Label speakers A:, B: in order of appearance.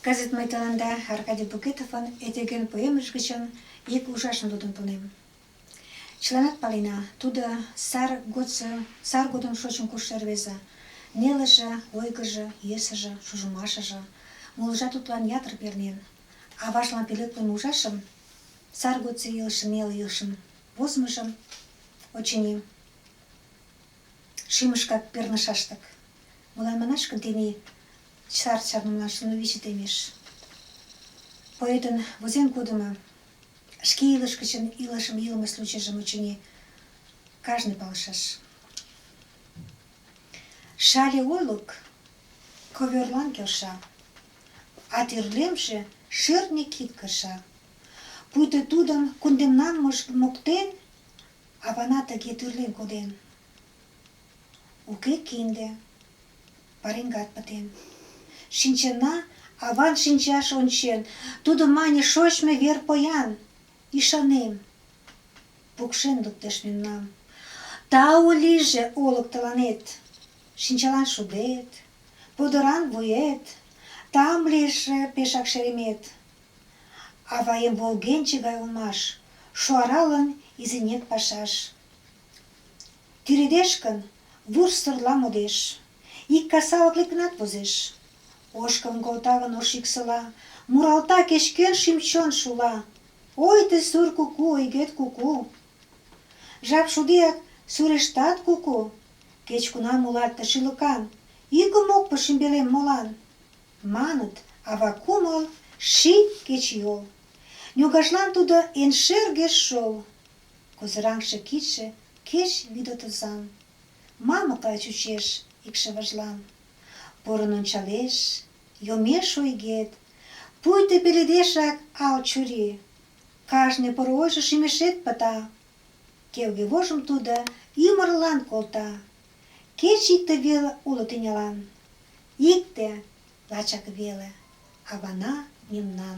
A: Кызыт мый тыланда Аркадий Букетовын «Этеген» поэмыж гычын ик ужашым лудын пуэнем. Чыланат палена, тудо сар годым шочын кушшо рвезе. Нелыже, ойгыжо, йӧсыжӧ, шужымашыже, молыжат тудлан ятыр пернен. Аважлан пӧлеклыме ужашым, сар годсо илышын неле илышын возымыжым, очыни, шӱмышкак пернышаштак. Молан манаш гын, тений сар чарнымаш виче темеш. Поэтын возен кодымо шке илыш гычын илышым илыме случайжым, очыни, кажне палышаш. Шале орлык ковёрлан келша, а тӱрлемже шӧртньӧ кид кыша. Пуйто тудым кундемнам моктен, авана тыге тӱрлен коден. Уке кинде, пареҥгат пытен. Шинчена аван шинчаш ончен, тудо мане шочмо вер поян. Ӱшанем, пукшен луктеш мемнам. Тау лийже олык тыланет, шинчалан шудет, подыран вует, там лийже пешак шеремет. Аваем волгенче гай улмаш, шуаралын изинек пашаш. Тӱредеш гын, вурсырла модеш, ик касалык лекынат возеш. Ошкым колта гын ош йӱксыла, муралта кеч-кӧн шӱм-чон шула. Ой, тый сур куку, ойгет куку. Жап шудеак сурештат куку. Кеч-кунам улат тый шӱлыкан, йӱкым ок пу шӱмбелем молан. Маныт, ава кумыл — ший кечыйол. Ньогажлан тудо эн шерге шол. Козыраҥше кидше кеч вӱдотызан. Мамыкла чучеш икшывыжлан. Порын ончалеш, йомеш ойгет, пуйто пеледешак ал чурий. Кажне поро ойжо шӱмешет пыта. Келге вожым тудо ӱмырлан колта. Кеч икте веле уло тӱнялан. Икте, лачак веле, авана мемнан.